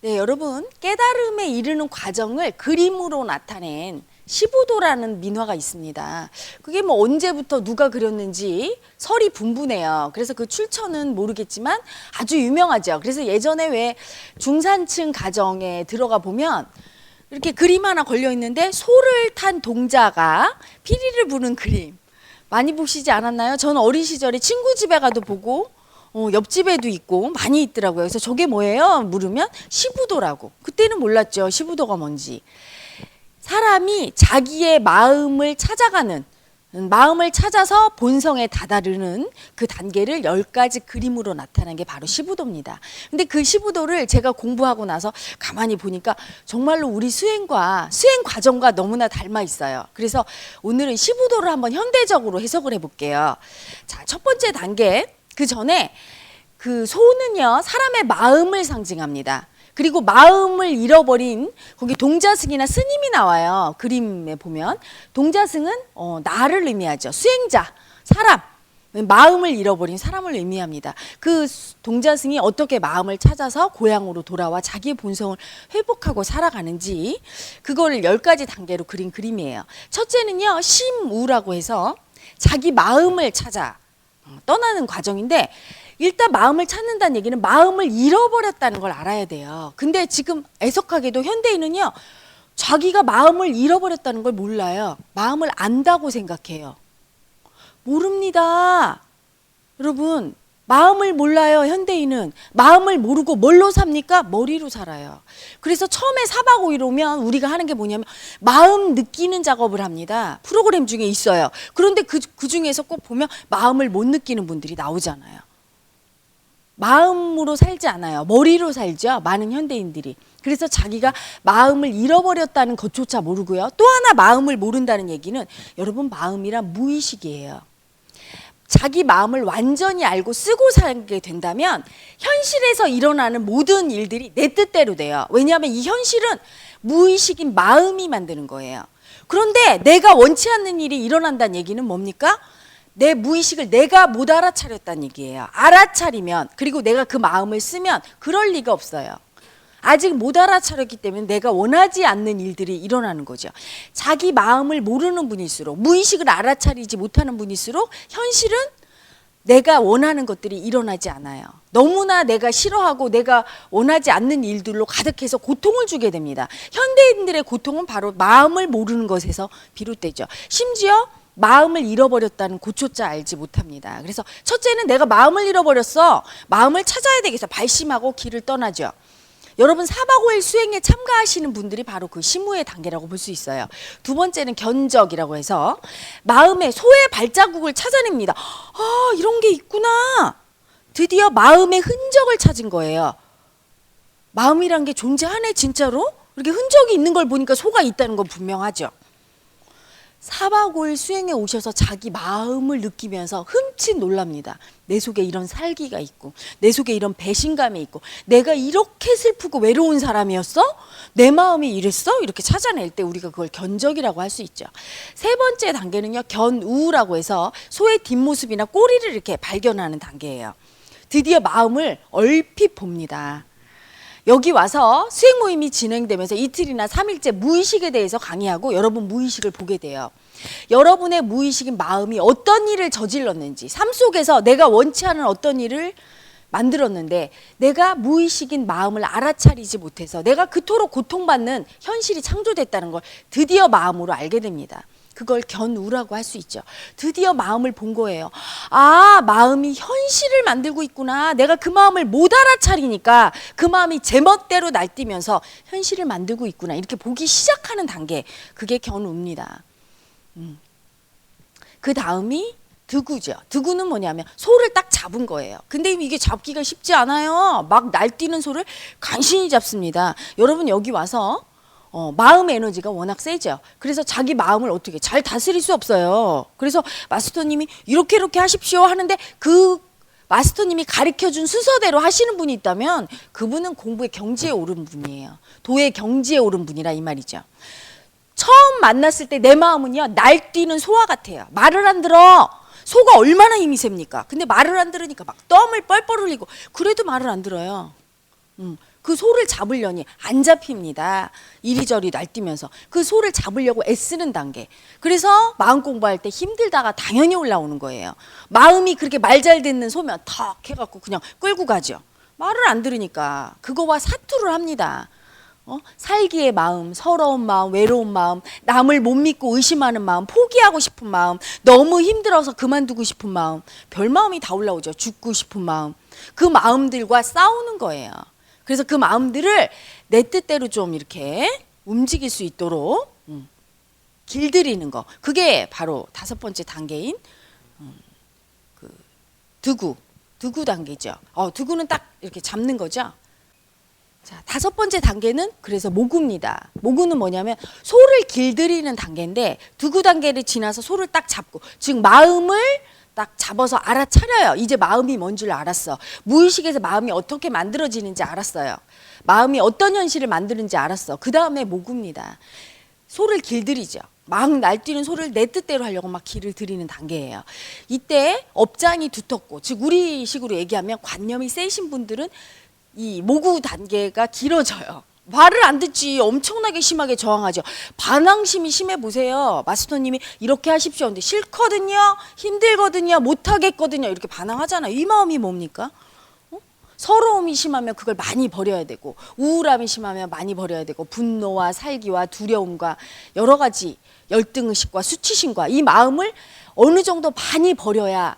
네, 여러분 깨달음에 이르는 과정을 그림으로 나타낸 시부도라는 민화가 있습니다. 그게 뭐 언제부터 누가 그렸는지 설이 분분해요. 그래서 그 출처는 모르겠지만 아주 유명하죠. 그래서 예전에 왜 중산층 가정에 들어가 보면 이렇게 그림 하나 걸려 있는데 소를 탄 동자가 피리를 부는 그림 많이 보시지 않았나요? 저는 어린 시절에 친구 집에 가도 보고 옆집에도 있고 많이 있더라고요. 그래서 저게 뭐예요? 물으면 시부도라고. 그때는 몰랐죠. 시부도가 뭔지. 사람이 자기의 마음을 찾아가는, 마음을 찾아서 본성에 다다르는 그 단계를 10가지 그림으로 나타난 게 바로 시부도입니다. 근데 그 시부도를 제가 공부하고 나서 가만히 보니까 정말로 우리 수행 과정과 너무나 닮아 있어요. 그래서 오늘은 시부도를 한번 현대적으로 해석을 해볼게요. 자, 첫 번째 단계. 그 전에 그 소는요, 사람의 마음을 상징합니다. 그리고 마음을 잃어버린 거기 동자승이나 스님이 나와요. 그림에 보면 동자승은 나를 의미하죠. 수행자, 사람, 마음을 잃어버린 사람을 의미합니다. 그 동자승이 어떻게 마음을 찾아서 고향으로 돌아와 자기의 본성을 회복하고 살아가는지 그거를 10가지 단계로 그린 그림이에요. 첫째는요, 심우라고 해서 자기 마음을 찾아 떠나는 과정인데, 일단 마음을 찾는다는 얘기는 마음을 잃어버렸다는 걸 알아야 돼요. 근데 지금 애석하게도 현대인은요, 자기가 마음을 잃어버렸다는 걸 몰라요. 마음을 안다고 생각해요. 모릅니다. 여러분, 마음을 몰라요. 현대인은 마음을 모르고 뭘로 삽니까? 머리로 살아요. 그래서 처음에 4박 5일 오면 우리가 하는 게 뭐냐면 마음 느끼는 작업을 합니다. 프로그램 중에 있어요. 그런데 그 중에서 꼭 보면 마음을 못 느끼는 분들이 나오잖아요. 마음으로 살지 않아요. 머리로 살죠. 많은 현대인들이. 그래서 자기가 마음을 잃어버렸다는 것조차 모르고요. 또 하나 마음을 모른다는 얘기는 여러분, 마음이란 무의식이에요. 자기 마음을 완전히 알고 쓰고 살게 된다면 현실에서 일어나는 모든 일들이 내 뜻대로 돼요. 왜냐하면 이 현실은 무의식인 마음이 만드는 거예요. 그런데 내가 원치 않는 일이 일어난다는 얘기는 뭡니까? 내 무의식을 내가 못 알아차렸다는 얘기예요. 알아차리면, 그리고 내가 그 마음을 쓰면 그럴 리가 없어요. 아직 못 알아차렸기 때문에 내가 원하지 않는 일들이 일어나는 거죠. 자기 마음을 모르는 분일수록, 무의식을 알아차리지 못하는 분일수록 현실은 내가 원하는 것들이 일어나지 않아요. 너무나 내가 싫어하고 내가 원하지 않는 일들로 가득해서 고통을 주게 됩니다. 현대인들의 고통은 바로 마음을 모르는 것에서 비롯되죠. 심지어 마음을 잃어버렸다는 것조차 알지 못합니다. 그래서 첫째는 내가 마음을 잃어버렸어. 마음을 찾아야 되겠어. 발심하고 길을 떠나죠. 여러분, 4박 5일 수행에 참가하시는 분들이 바로 그 심우의 단계라고 볼 수 있어요. 두 번째는 견적이라고 해서 마음의 소의 발자국을 찾아냅니다. 아, 이런 게 있구나. 드디어 마음의 흔적을 찾은 거예요. 마음이란 게 존재하네, 진짜로? 이렇게 흔적이 있는 걸 보니까 소가 있다는 건 분명하죠. 4박 5일 수행에 오셔서 자기 마음을 느끼면서 흠칫 놀랍니다. 내 속에 이런 살기가 있고, 내 속에 이런 배신감이 있고, 내가 이렇게 슬프고 외로운 사람이었어? 내 마음이 이랬어? 이렇게 찾아낼 때 우리가 그걸 견적이라고 할 수 있죠. 세 번째 단계는요, 견우라고 해서 소의 뒷모습이나 꼬리를 이렇게 발견하는 단계예요. 드디어 마음을 얼핏 봅니다. 여기 와서 수행 모임이 진행되면서 이틀이나 3일째 무의식에 대해서 강의하고 여러분 무의식을 보게 돼요. 여러분의 무의식인 마음이 어떤 일을 저질렀는지, 삶 속에서 내가 원치 않은 어떤 일을 만들었는데 내가 무의식인 마음을 알아차리지 못해서 내가 그토록 고통받는 현실이 창조됐다는 걸 드디어 마음으로 알게 됩니다. 그걸 견우라고 할 수 있죠. 드디어 마음을 본 거예요. 아, 마음이 현실을 만들고 있구나. 내가 그 마음을 못 알아차리니까 그 마음이 제멋대로 날뛰면서 현실을 만들고 있구나. 이렇게 보기 시작하는 단계. 그게 견우입니다. 그 다음이 득우죠. 득우는 뭐냐면 소를 딱 잡은 거예요. 근데 이게 잡기가 쉽지 않아요. 막 날뛰는 소를 간신히 잡습니다. 여러분, 여기 와서 마음 에너지가 워낙 세죠. 그래서 자기 마음을 어떻게 잘 다스릴 수 없어요. 그래서 마스터님이 이렇게 하십시오 하는데 그 마스터님이 가르쳐준 순서대로 하시는 분이 있다면 그분은 공부의 경지에 오른 분이에요. 도의 경지에 오른 분이라 이 말이죠. 처음 만났을 때 내 마음은요, 날뛰는 소와 같아요. 말을 안 들어. 소가 얼마나 힘이 셉니까? 근데 말을 안 들으니까 막 땀을 뻘뻘 흘리고, 그래도 말을 안 들어요. 그 소를 잡으려니 안 잡힙니다. 이리저리 날뛰면서 그 소를 잡으려고 애쓰는 단계. 그래서 마음 공부할 때 힘들다가 당연히 올라오는 거예요. 마음이 그렇게 말 잘 듣는 소면 턱 해갖고 그냥 끌고 가죠. 말을 안 들으니까 그거와 사투를 합니다. 살기의 마음, 서러운 마음, 외로운 마음, 남을 못 믿고 의심하는 마음, 포기하고 싶은 마음, 너무 힘들어서 그만두고 싶은 마음, 별 마음이 다 올라오죠. 죽고 싶은 마음. 그 마음들과 싸우는 거예요. 그래서 그 마음들을 내 뜻대로 좀 이렇게 움직일 수 있도록 길들이는 거. 그게 바로 5번째 단계인 그 두구 단계죠. 두구는 딱 이렇게 잡는 거죠. 자, 5번째 단계는 그래서 모구입니다. 모구는 뭐냐면 소를 길들이는 단계인데 두구 단계를 지나서 소를 딱 잡고, 즉 마음을 딱 잡아서 알아차려요. 이제 마음이 뭔 줄 알았어. 무의식에서 마음이 어떻게 만들어지는지 알았어요. 마음이 어떤 현실을 만드는지 알았어. 그 다음에 모구입니다. 소를 길들이죠. 막 날뛰는 소를 내 뜻대로 하려고 막 길을 들이는 단계예요. 이때 업장이 두텁고, 즉 우리식으로 얘기하면 관념이 세신 분들은 이 모구 단계가 길어져요. 말을 안 듣지. 엄청나게 심하게 저항하죠. 반항심이 심해 보세요. 마스터님이 이렇게 하십시오. 근데 싫거든요. 힘들거든요. 못하겠거든요. 이렇게 반항하잖아요. 이 마음이 뭡니까? 서러움이 심하면 그걸 많이 버려야 되고, 우울함이 심하면 많이 버려야 되고, 분노와 살기와 두려움과 여러 가지 열등의식과 수치심과 이 마음을 어느 정도 많이 버려야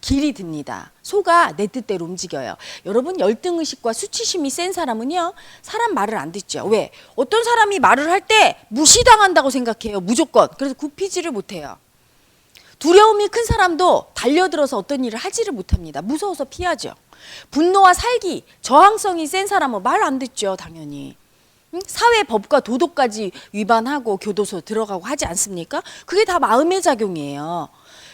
길이 듭니다. 소가 내 뜻대로 움직여요. 여러분, 열등의식과 수치심이 센 사람은요, 사람 말을 안 듣죠. 왜? 어떤 사람이 말을 할 때 무시당한다고 생각해요. 무조건. 그래서 굽히지를 못해요. 두려움이 큰 사람도 달려들어서 어떤 일을 하지를 못합니다. 무서워서 피하죠. 분노와 살기, 저항성이 센 사람은 말 안 듣죠. 당연히. 사회 법과 도덕까지 위반하고 교도소 들어가고 하지 않습니까? 그게 다 마음의 작용이에요.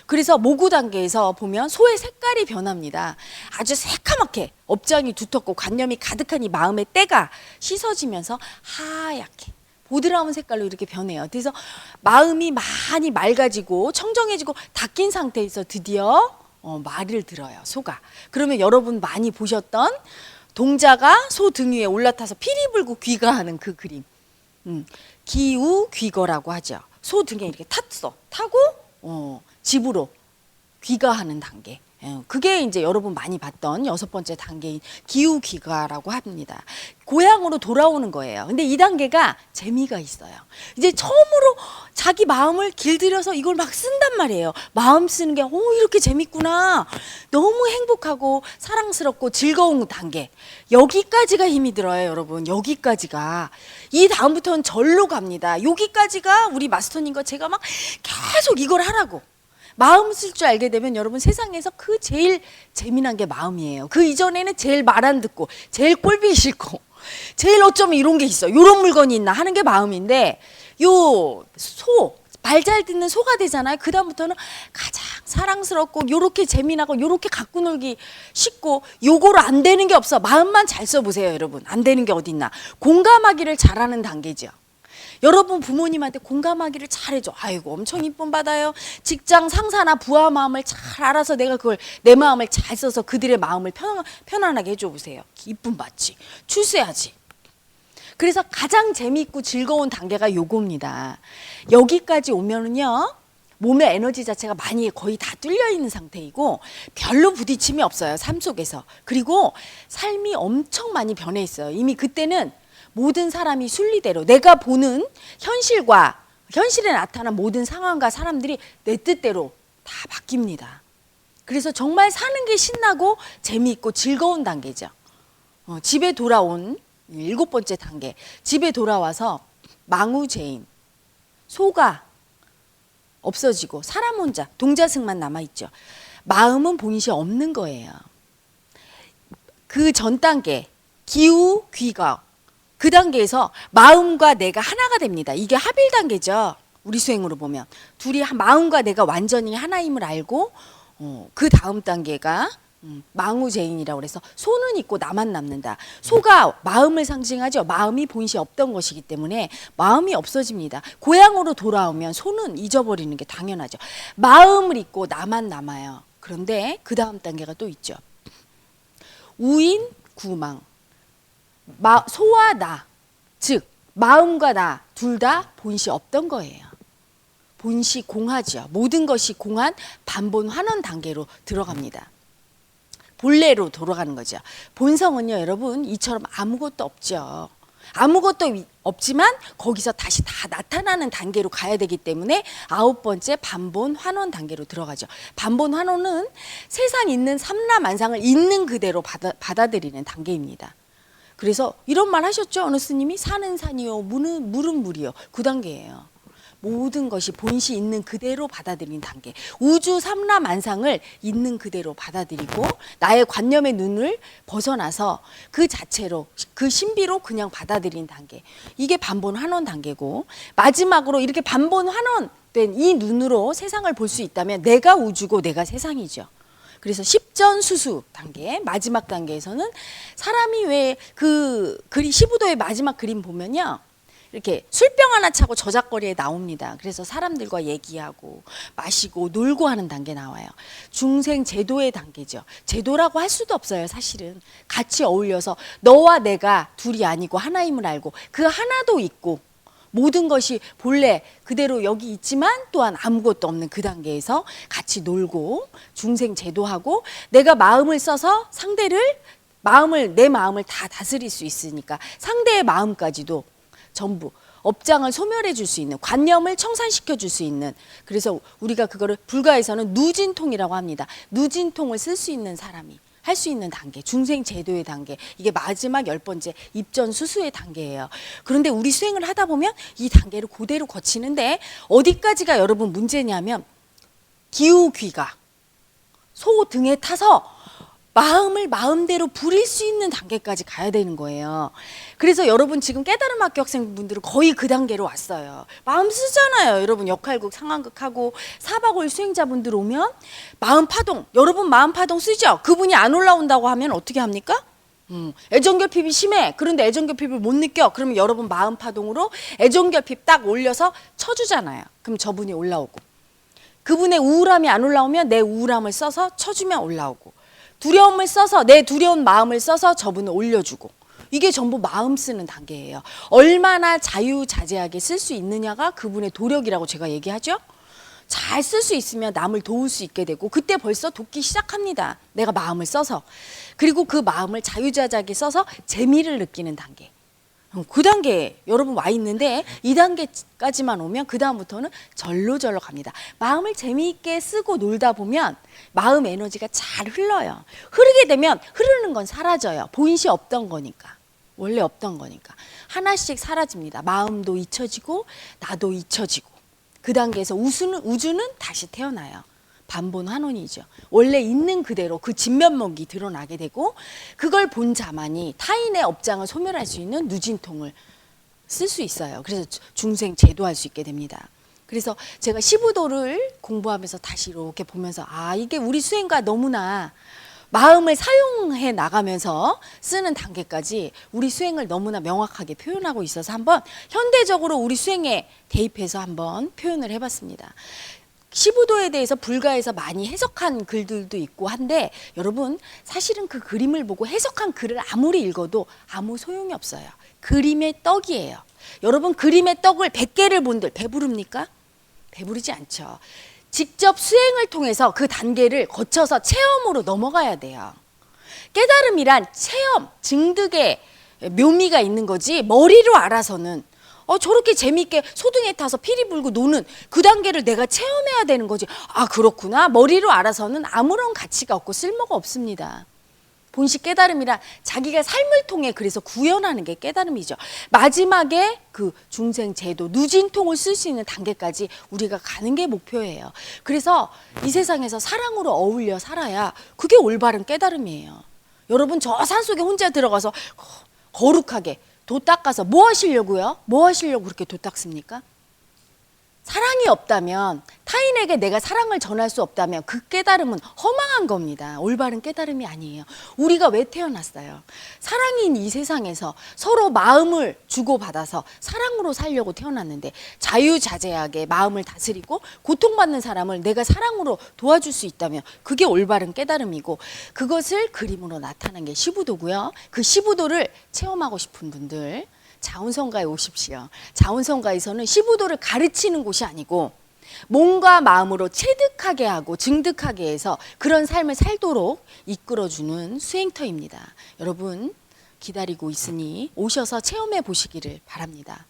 그래서 모구 단계에서 보면 소의 색깔이 변합니다. 아주 새카맣게 업장이 두텁고 관념이 가득한 이 마음의 때가 씻어지면서 하얗게 보드라운 색깔로 이렇게 변해요. 그래서 마음이 많이 맑아지고 청정해지고 닦인 상태에서 드디어 말을 들어요. 소가. 그러면 여러분 많이 보셨던 동자가 소 등 위에 올라타서 피리 불고 귀가하는 그 그림. 기우귀거라고 하죠. 소 등에 이렇게 타고 집으로 귀가하는 단계. 그게 이제 여러분 많이 봤던 6번째 단계인 기우귀가라고 합니다. 고향으로 돌아오는 거예요. 근데 이 단계가 재미가 있어요. 이제 처음으로 자기 마음을 길들여서 이걸 막 쓴단 말이에요. 마음 쓰는 게 이렇게 재밌구나. 너무 행복하고 사랑스럽고 즐거운 단계. 여기까지가 힘이 들어요, 여러분. 여기까지가. 이 다음부터는 절로 갑니다. 여기까지가 우리 마스터님과 제가 막 계속 이걸 하라고. 마음 쓸 줄 알게 되면 여러분, 세상에서 그 제일 재미난 게 마음이에요. 그 이전에는 제일 말 안 듣고 제일 꼴보기 싫고 제일 어쩌면 이런 게 있어, 이런 물건이 있나 하는 게 마음인데, 요 소, 말 잘 듣는 소가 되잖아요. 그 다음부터는 가장 사랑스럽고 요렇게 재미나고 요렇게 갖고 놀기 쉽고, 요거로 안 되는 게 없어. 마음만 잘 써보세요, 여러분. 안 되는 게 어딨나. 공감하기를 잘하는 단계죠. 여러분 부모님한테 공감하기를 잘해줘. 아이고 엄청 이쁨 받아요. 직장 상사나 부하 마음을 잘 알아서 내가 그걸 내 마음을 잘 써서 그들의 마음을 편안하게 해줘 보세요. 이쁨 받지. 출세하지. 그래서 가장 재미있고 즐거운 단계가 요겁니다. 여기까지 오면은요, 몸의 에너지 자체가 많이 거의 다 뚫려 있는 상태이고 별로 부딪힘이 없어요, 삶 속에서. 그리고 삶이 엄청 많이 변해 있어요. 이미 그때는 모든 사람이 순리대로 내가 보는 현실에 나타난 모든 상황과 사람들이 내 뜻대로 다 바뀝니다. 그래서 정말 사는 게 신나고 재미있고 즐거운 단계죠. 집에 돌아온 7번째 단계. 집에 돌아와서 망우재인, 소가 없어지고 사람 혼자, 동자승만 남아있죠. 마음은 본시 없는 거예요. 그 전 단계, 기우귀가, 그 단계에서 마음과 내가 하나가 됩니다. 이게 합일 단계죠. 우리 수행으로 보면 둘이 마음과 내가 완전히 하나임을 알고, 그 다음 단계가 망우재인이라고 그래서 소는 있고 나만 남는다. 소가 마음을 상징하죠. 마음이 본시 없던 것이기 때문에 마음이 없어집니다. 고향으로 돌아오면 소는 잊어버리는 게 당연하죠. 마음을 잊고 나만 남아요. 그런데 그 다음 단계가 또 있죠. 우인 구망. 소와 나, 즉 마음과 나 둘 다 본시 없던 거예요. 본시 공하죠. 모든 것이 공한 반본 환원 단계로 들어갑니다. 본래로 돌아가는 거죠. 본성은요, 여러분, 이처럼 아무것도 없죠. 아무것도 없지만 거기서 다시 다 나타나는 단계로 가야 되기 때문에 9번째 반본 환원 단계로 들어가죠. 반본 환원은 세상 있는 삼라만상을 있는 그대로 받아들이는 단계입니다. 그래서 이런 말 하셨죠. 어느 스님이 산은 산이요, 물은 물이요. 9단계예요. 모든 것이 본시 있는 그대로 받아들이는 단계. 우주 삼라만상을 있는 그대로 받아들이고 나의 관념의 눈을 벗어나서 그 자체로 그 신비로 그냥 받아들이는 단계. 이게 반본 환원 단계고, 마지막으로 이렇게 반본 환원된 이 눈으로 세상을 볼 수 있다면 내가 우주고 내가 세상이죠. 그래서 십전수수 단계, 마지막 단계에서는 사람이 왜 그 시부도의 마지막 그림 보면요, 이렇게 술병 하나 차고 저작거리에 나옵니다. 그래서 사람들과 얘기하고 마시고 놀고 하는 단계 나와요. 중생 제도의 단계죠. 제도라고 할 수도 없어요. 사실은 같이 어울려서 너와 내가 둘이 아니고 하나임을 알고 그 하나도 있고 모든 것이 본래 그대로 여기 있지만 또한 아무것도 없는 그 단계에서 같이 놀고 중생 제도하고, 내가 마음을 써서 내 마음을 다 다스릴 수 있으니까 상대의 마음까지도 전부 업장을 소멸해 줄 수 있는, 관념을 청산시켜 줄 수 있는, 그래서 우리가 그거를 불가에서는 누진통이라고 합니다. 누진통을 쓸 수 있는 사람이 할 수 있는 단계, 중생 제도의 단계, 이게 마지막 10번째 입전수수의 단계예요. 그런데 우리 수행을 하다 보면 이 단계를 그대로 거치는데 어디까지가 여러분 문제냐면, 기우귀가 소 등에 타서 마음을 마음대로 부릴 수 있는 단계까지 가야 되는 거예요. 그래서 여러분 지금 깨달음 학교 학생분들은 거의 그 단계로 왔어요. 마음 쓰잖아요. 여러분 역할극, 상황극하고 사박월 수행자분들 오면 마음 파동, 여러분 마음 파동 쓰죠? 그분이 안 올라온다고 하면 어떻게 합니까? 애정결핍이 심해. 그런데 애정결핍을 못 느껴. 그러면 여러분 마음 파동으로 애정결핍 딱 올려서 쳐주잖아요. 그럼 저분이 올라오고, 그분의 우울함이 안 올라오면 내 우울함을 써서 쳐주면 올라오고, 두려움을 써서 내 두려운 마음을 써서 저분을 올려주고, 이게 전부 마음 쓰는 단계예요. 얼마나 자유자재하게 쓸 수 있느냐가 그분의 도력이라고 제가 얘기하죠. 잘 쓸 수 있으면 남을 도울 수 있게 되고, 그때 벌써 돕기 시작합니다. 내가 마음을 써서. 그리고 그 마음을 자유자재하게 써서 재미를 느끼는 단계. 그 단계에 여러분 와 있는데, 이 단계까지만 오면 그 다음부터는 절로절로 갑니다. 마음을 재미있게 쓰고 놀다 보면 마음 에너지가 잘 흘러요. 흐르게 되면 흐르는 건 사라져요. 본시 없던 거니까, 원래 없던 거니까 하나씩 사라집니다. 마음도 잊혀지고 나도 잊혀지고, 그 단계에서 우주는 다시 태어나요. 반본 환원이죠. 원래 있는 그대로 그 진면목이 드러나게 되고, 그걸 본 자만이 타인의 업장을 소멸할 수 있는 누진통을 쓸 수 있어요. 그래서 중생 제도할 수 있게 됩니다. 그래서 제가 시부도를 공부하면서 다시 이렇게 보면서, 이게 우리 수행과 너무나 마음을 사용해 나가면서 쓰는 단계까지 우리 수행을 너무나 명확하게 표현하고 있어서 한번 현대적으로 우리 수행에 대입해서 한번 표현을 해봤습니다. 시부도에 대해서 불가에서 많이 해석한 글들도 있고 한데, 여러분 사실은 그 그림을 보고 해석한 글을 아무리 읽어도 아무 소용이 없어요. 그림의 떡이에요. 여러분 그림의 떡을 100개를 본들 배부릅니까? 배부르지 않죠. 직접 수행을 통해서 그 단계를 거쳐서 체험으로 넘어가야 돼요. 깨달음이란 체험, 증득의 묘미가 있는 거지, 머리로 알아서는 저렇게 재미있게 소등에 타서 피리 불고 노는 그 단계를 내가 체험해야 되는 거지. 그렇구나. 머리로 알아서는 아무런 가치가 없고 쓸모가 없습니다. 본식 깨달음이란 자기가 삶을 통해 그래서 구현하는 게 깨달음이죠. 마지막에 그 중생 제도, 누진통을 쓸 수 있는 단계까지 우리가 가는 게 목표예요. 그래서 이 세상에서 사랑으로 어울려 살아야 그게 올바른 깨달음이에요. 여러분 저 산속에 혼자 들어가서 거룩하게 도 닦아서 뭐 하시려고요? 뭐 하시려고 그렇게 도 닦습니까? 사랑이 없다면, 타인에게 내가 사랑을 전할 수 없다면 그 깨달음은 허망한 겁니다. 올바른 깨달음이 아니에요. 우리가 왜 태어났어요? 사랑인 이 세상에서 서로 마음을 주고받아서 사랑으로 살려고 태어났는데, 자유자재하게 마음을 다스리고 고통받는 사람을 내가 사랑으로 도와줄 수 있다면 그게 올바른 깨달음이고, 그것을 그림으로 나타낸 게 시부도고요. 그 시부도를 체험하고 싶은 분들 자운성가에 오십시오. 자운성가에서는 시부도를 가르치는 곳이 아니고 몸과 마음으로 체득하게 하고 증득하게 해서 그런 삶을 살도록 이끌어주는 수행터입니다. 여러분 기다리고 있으니 오셔서 체험해 보시기를 바랍니다.